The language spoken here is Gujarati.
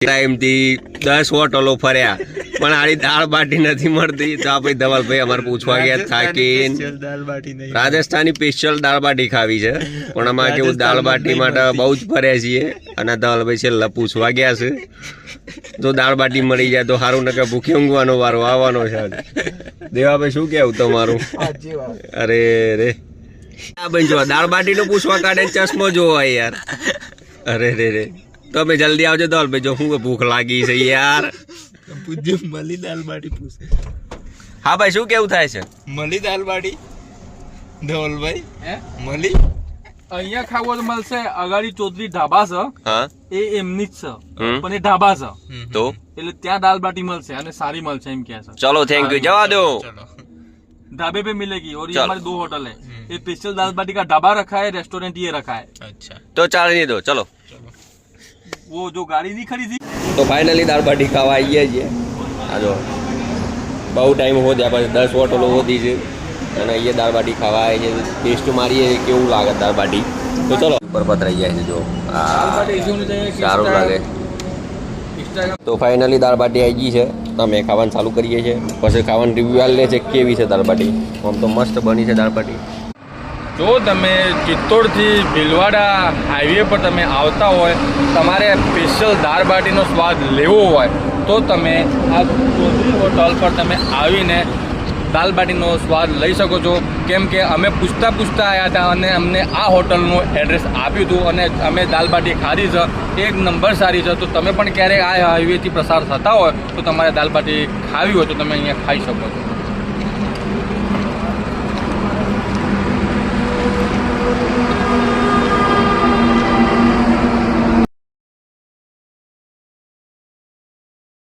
ટાઈમથી 10 હોટલો ફર્યા પણ આડી દાળ બાટી નથી મળતી. તો આપણે ધવલભાઈ અમારે પૂછવા ગયા થાકીને રાજસ્થાની સ્પેશિયલ દાળ બાટી ખાવી છે પણ અમારે કેવું દાળ બાટી માટે બહુ જ ફર્યા છીએ અને ધવલભાઈ છેલ્લા પૂછવા ગયા છે. જો દાળ બાટી મળી જાય તો સારું, ને કે ભૂખી ઊંઘવાનો વારો આવવાનો છે. દેવાભાઈ શું કેવું તમારું? અરે રે આ ભાઈ જો દાળ બાટી નું પૂછવા કાઢે ચશ્મો જોવો યાર. અરે રે રે તમે જલ્દી આવજો ધવલભાઈ, જો હું ભૂખ લાગી છે યાર. મળી દાલ બાટી પૂછે. હા ભાઈ શું કેવું થાય છે? મળી દાલ બાટી ધવલભાઈ મળી અહીંયા ખાવો તો મળશે. અગાડી ચૌધરી ઢાબા છે, હા એ એમની જ છે પણ એ ઢાબા છે તો એટલે ત્યાં દાલ બાટી મળશે અને સારી મળશે એમ કે છે. ચલો થેન્ક યુ, જવા દો. ढाबे पे मिलेगी और ये हमारी 2 होटल है. ये स्पेशल दाल बाटी का ढाबा रखा है, रेस्टोरेंट ये रखा है. अच्छा તો ચાલની દો ચલો. वो जो गाड़ी नहीं खड़ी थी તો ફાઇનલી દાળ બાટી ખાવા આવીએ છીએ. આ જો બહુ ટાઈમ હો ગયા પછી 10 હોટલો હોતી છે અને અહીંયા દાળ બાટી ખાવા આવે છે. ટેસ્ટ મારીએ કેવું લાગે દાળ બાટી. તો ચલો ઉપર પતરાઈ જાય છે. જો સારું લાગે. તો ફાઇનલી દાળ બાટી આવી ગઈ છે. અમે ખાવાનું ચાલુ કરીએ છીએ, પછી ખાવાનું રિવ્યુ આલે છે કેવી છે દાળ બાટી. આમ તો મસ્ત બની છે દાળ બાટી. જો તમે ચિત્તોડથી ભીલવાડા હાઈવે પર તમે આવતા હોય, તમારે સ્પેશિયલ દાળ બાટીનો સ્વાદ લેવો હોય તો તમે આ ચૌધરી હોટલ પર તમે આવીને દાલ બાટીનો સ્વાદ લઈ શકો છો. કેમ કે અમે પૂછતા આવ્યા હતા અને અમને આ હોટલનું એડ્રેસ આપ્યું હતું અને અમે દાલ બાટી ખાધી છે, એક નંબર સારી છે. તો તમે પણ ક્યારેક આ હાઈવેથી પસાર થતા હોય તો તમારે દાલ બાટી ખાવી હોય તો તમે અહીંયા ખાઈ શકો છો.